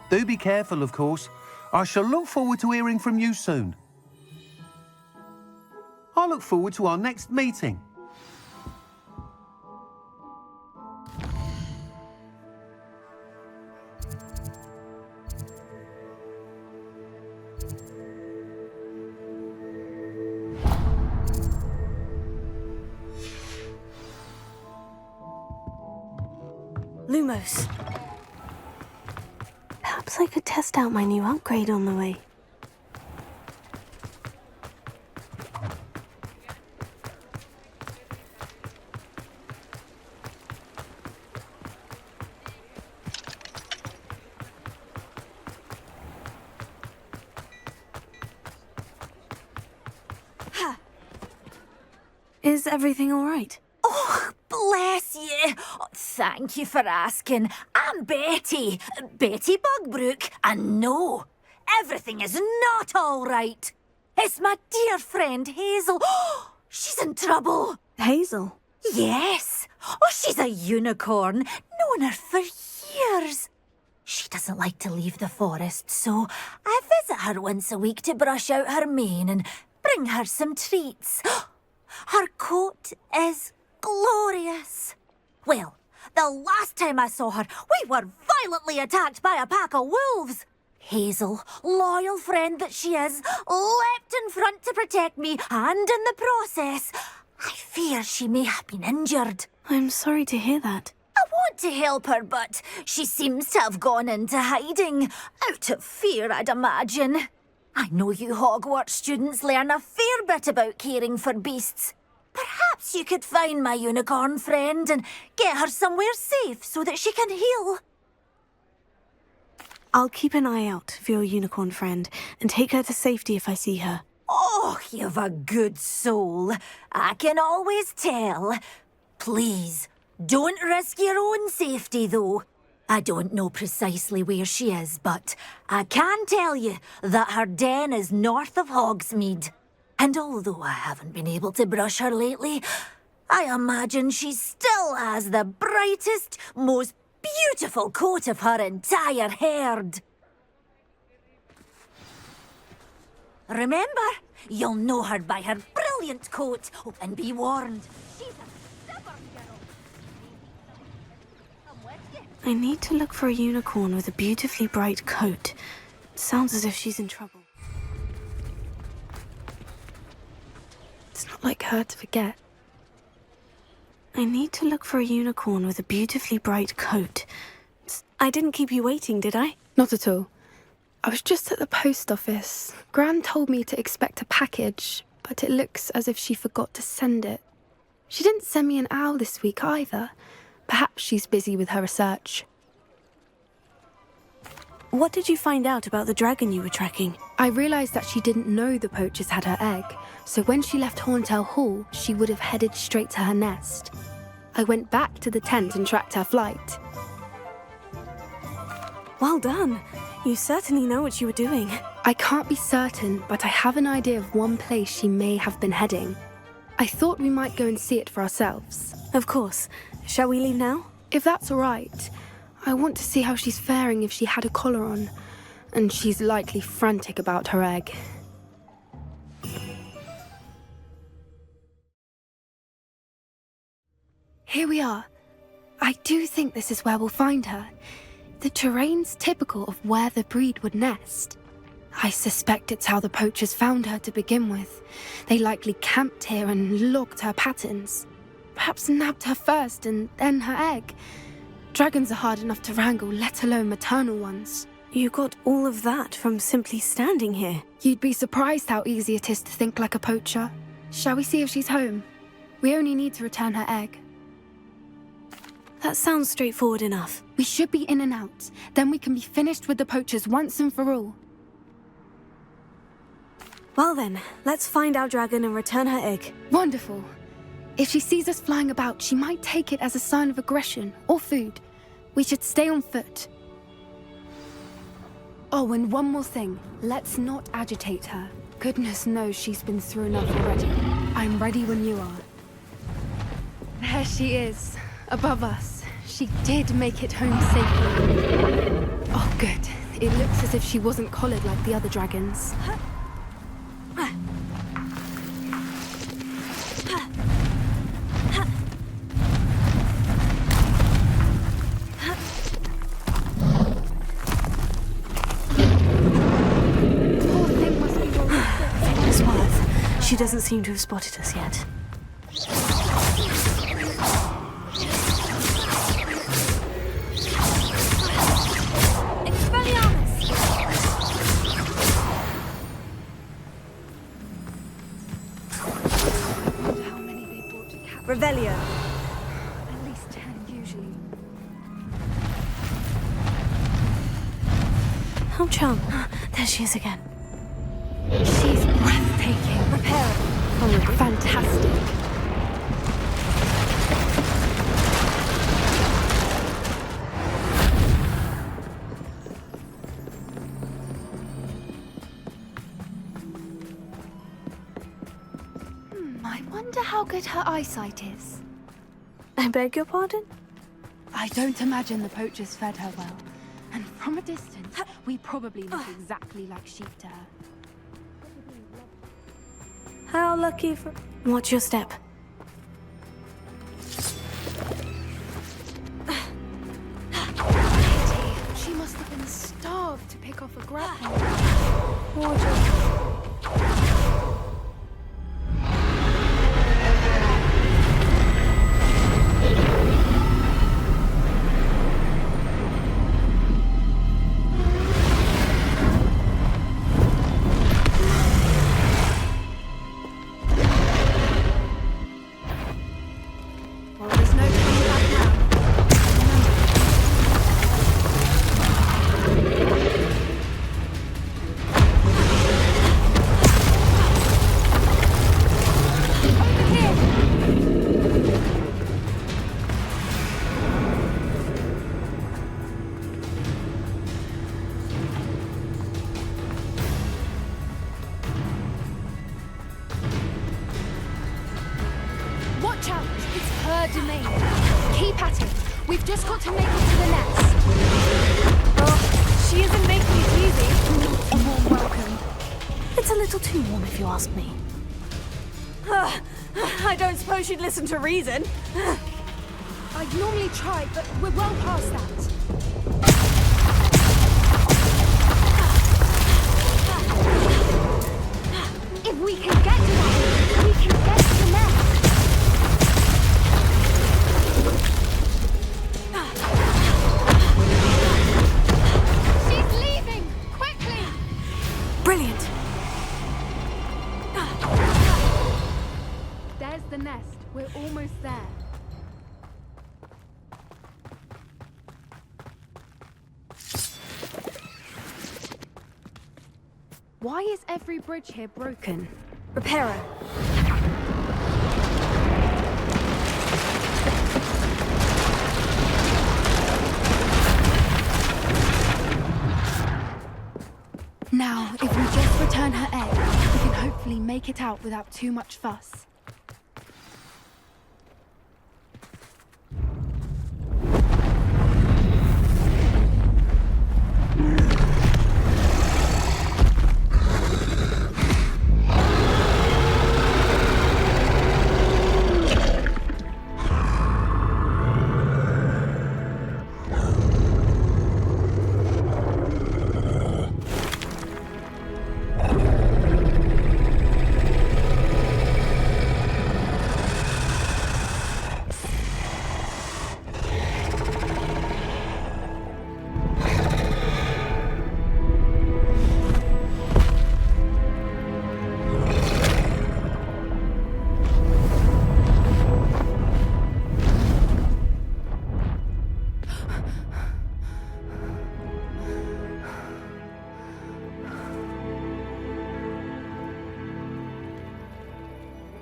Do be careful, of course. I shall look forward to hearing from you soon. I look forward to our next meeting. Lumos. Perhaps I could test out my new upgrade on the way. Is everything all right? Oh, bless you. Oh, thank you for asking. I'm Betty. Betty Bugbrook. And no, everything is not all right. It's my dear friend Hazel. Oh, she's in trouble. Hazel? Yes. Oh, she's a unicorn. Known her for years. She doesn't like to leave the forest, so I visit her once a week to brush out her mane and bring her some treats. Her coat is glorious. Well, the last time I saw her, we were violently attacked by a pack of wolves. Hazel, loyal friend that she is, leapt in front to protect me, and in the process, I fear she may have been injured. I'm sorry to hear that. I want to help her, but she seems to have gone into hiding. Out of fear, I'd imagine. I know you Hogwarts students learn a fair bit about caring for beasts. Perhaps you could find my unicorn friend and get her somewhere safe so that she can heal. I'll keep an eye out for your unicorn friend and take her to safety if I see her. Oh, you've a good soul. I can always tell. Please, don't risk your own safety, though. I don't know precisely where she is, but I can tell you that her den is north of Hogsmeade. And although I haven't been able to brush her lately, I imagine she still has the brightest, most beautiful coat of her entire herd. Remember, you'll know her by her brilliant coat. Oh, and be warned, she's a stubborn girl. I'm with you. I need to look for a unicorn with a beautifully bright coat. Sounds as if she's in trouble. It's not like her to forget. I need to look for a unicorn with a beautifully bright coat. I didn't keep you waiting, did I? Not at all. I was just at the post office. Gran told me to expect a package, but it looks as if she forgot to send it. She didn't send me an owl this week either. Perhaps she's busy with her research. What did you find out about the dragon you were tracking? I realised that she didn't know the poachers had her egg, so when she left Horntail Hall, she would have headed straight to her nest. I went back to the tent and tracked her flight. Well done. You certainly know what you were doing. I can't be certain, but I have an idea of one place she may have been heading. I thought we might go and see it for ourselves. Of course. Shall we leave now? If that's all right. I want to see how she's faring if she had a collar on, and she's likely frantic about her egg. Here we are. I do think this is where we'll find her. The terrain's typical of where the breed would nest. I suspect it's how the poachers found her to begin with. They likely camped here and logged her patterns. Perhaps nabbed her first and then her egg. Dragons are hard enough to wrangle, let alone maternal ones. You got all of that from simply standing here. You'd be surprised how easy it is to think like a poacher. Shall we see if she's home? We only need to return her egg. That sounds straightforward enough. We should be in and out. Then we can be finished with the poachers once and for all. Well then, let's find our dragon and return her egg. Wonderful. If she sees us flying about, she might take it as a sign of aggression or food. We should stay on foot. Oh, and one more thing. Let's not agitate her. Goodness knows she's been through enough already. I'm ready when you are. There she is, above us. She did make it home safely. Oh, good. It looks as if she wasn't collared like the other dragons. She doesn't seem to have spotted us yet. Revelio. At least 10 usually. How charming. There she is again. She's breathtaking. Prepare. Fantastic. I wonder how good her eyesight is. I beg your pardon? I don't imagine the poachers fed her well. And from a distance, we probably look exactly like sheep to her. How lucky for... Watch your step. She must have been starved to pick off a grappling. Keep at it. We've just got to make it to the nest. Oh, she isn't making it easy. Not a warm welcome. It's a little too warm if you ask me. I don't suppose she'd listen to reason. I'd normally try, but we're well past that. If we can get to that, we can get to the nest. We're almost there. Why is every bridge here broken? Repair it. Now, if we just return her egg, we can hopefully make it out without too much fuss.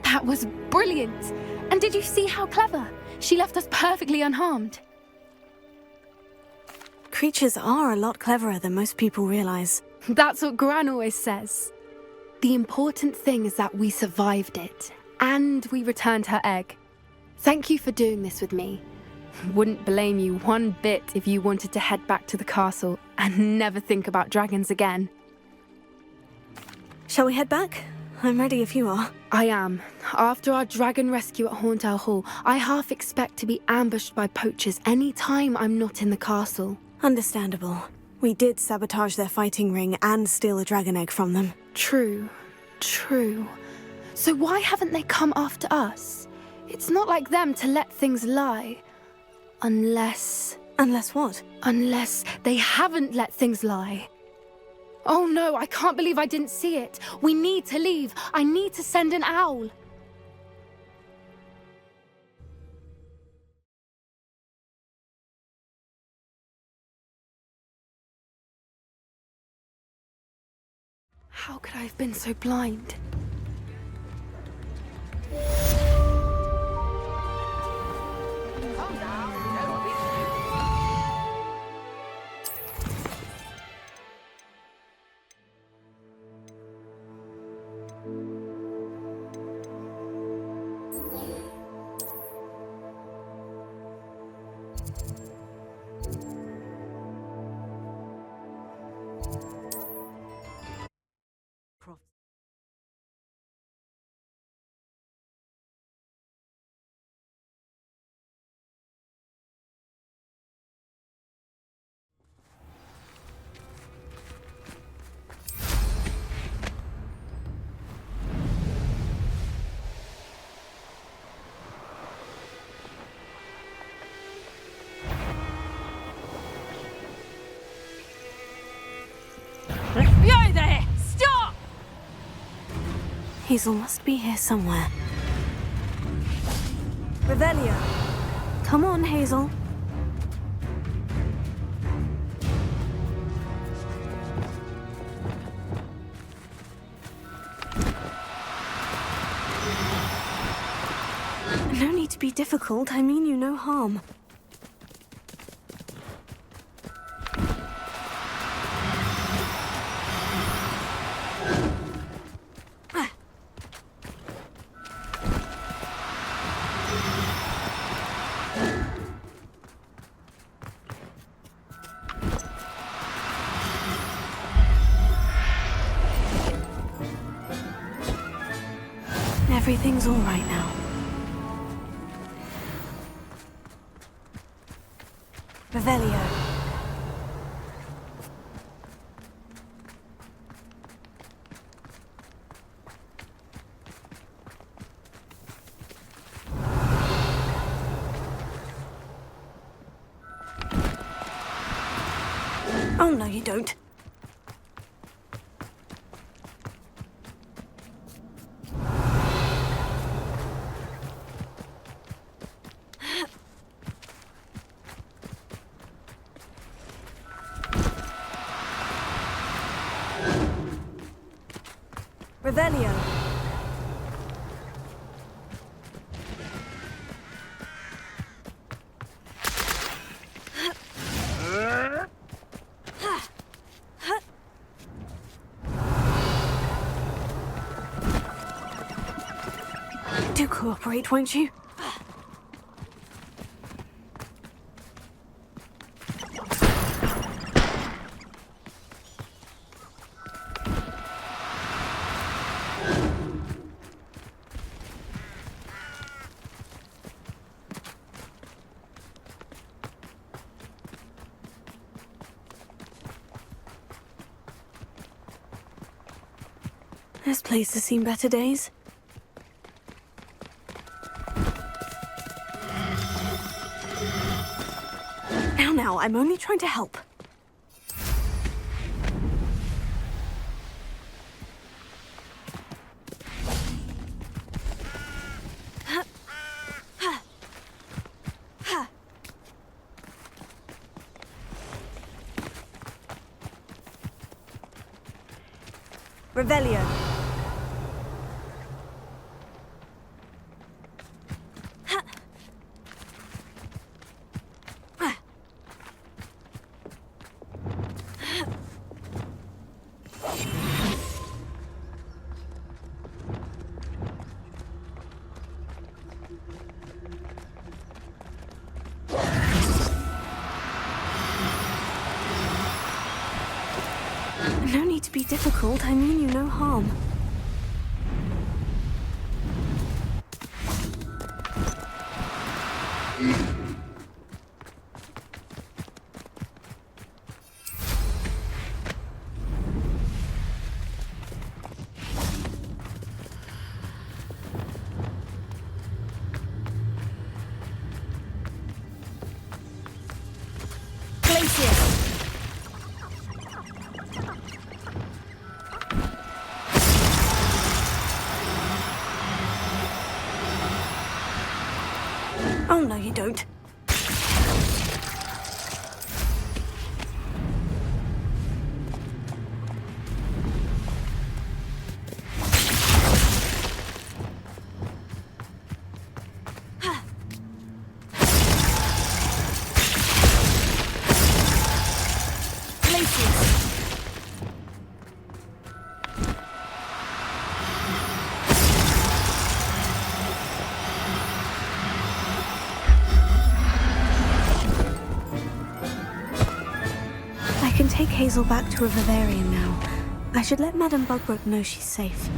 That was brilliant! And did you see how clever? She left us perfectly unharmed. Creatures are a lot cleverer than most people realize. That's what Gran always says. The important thing is that we survived it, and we returned her egg. Thank you for doing this with me. Wouldn't blame you one bit if you wanted to head back to the castle and never think about dragons again. Shall we head back? I'm ready if you are. I am. After our dragon rescue at Hauntow Hall, I half expect to be ambushed by poachers any time I'm not in the castle. Understandable. We did sabotage their fighting ring and steal a dragon egg from them. True. So why haven't they come after us? It's not like them to let things lie. Unless... Unless what? Unless they haven't let things lie. Oh no, I can't believe I didn't see it. We need to leave. I need to send an owl. How could I have been so blind? You there! Stop! Hazel must be here somewhere. Revelio. Come on, Hazel. No need to be difficult. I mean you no harm. Everything's all right now. Revelio. Oh, no, you don't. Revelio. Do cooperate, won't you? This place has seen better days. Now, I'm only trying to help. Revelio. No need to be difficult. I mean you no harm. Oh, no, you don't. I can take Hazel back to a Vivarium now. I should let Madame Bugbrook know she's safe.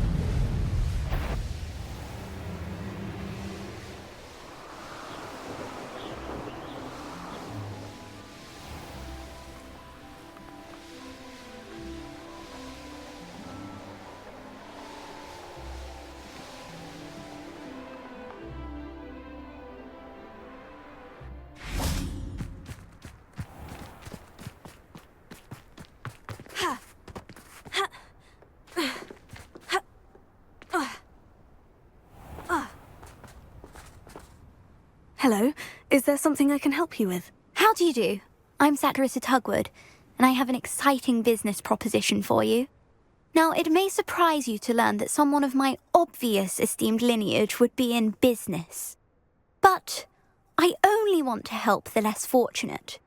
Hello, is there something I can help you with? How do you do? I'm Satirissa Tugwood, and I have an exciting business proposition for you. Now, it may surprise you to learn that someone of my obvious esteemed lineage would be in business. But I only want to help the less fortunate.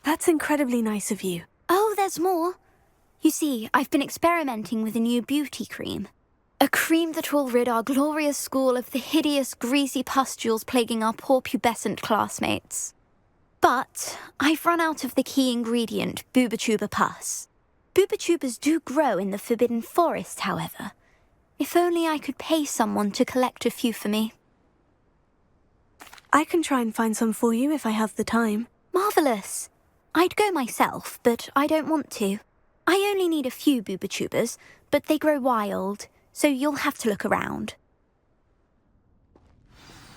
That's incredibly nice of you. Oh, there's more. You see, I've been experimenting with a new beauty cream. A cream that will rid our glorious school of the hideous, greasy pustules plaguing our poor pubescent classmates. But I've run out of the key ingredient, Booba-Tuba pus. Booba-Tubas do grow in the Forbidden Forest, however. If only I could pay someone to collect a few for me. I can try and find some for you if I have the time. Marvellous. I'd go myself, but I don't want to. I only need a few Booba-Tubas, but they grow wild, so you'll have to look around.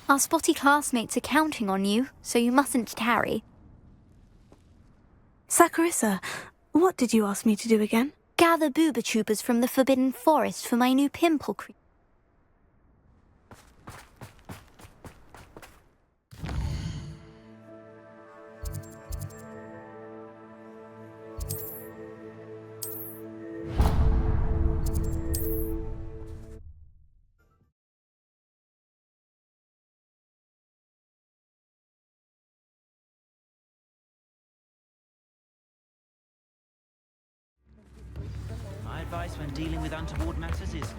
Our spotty classmates are counting on you, so you mustn't tarry. Satirissa, what did you ask me to do again? Gather Booba-Tubas from the Forbidden Forest for my new pimple cream. advice when dealing with untoward matters is...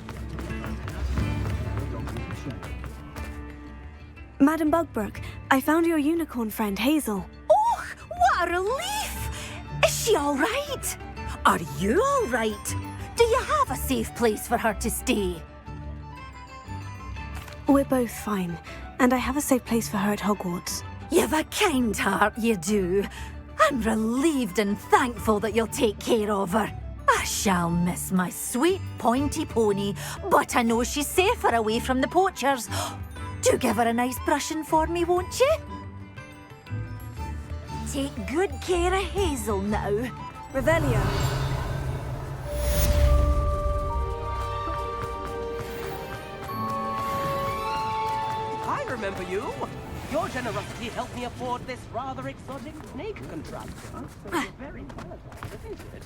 Madam Bugbrook, I found your unicorn friend, Hazel. Oh, what a relief! Is she all right? Are you all right? Do you have a safe place for her to stay? We're both fine, and I have a safe place for her at Hogwarts. You've a kind heart, you do. I'm relieved and thankful that you'll take care of her. I shall miss my sweet pointy pony, but I know she's safer away from the poachers. Do give her a nice brushing for me, won't you? Take good care of Hazel now. Revelio. I remember you. Your generosity helped me afford this rather exotic snake contraption. So you're very qualified, isn't it?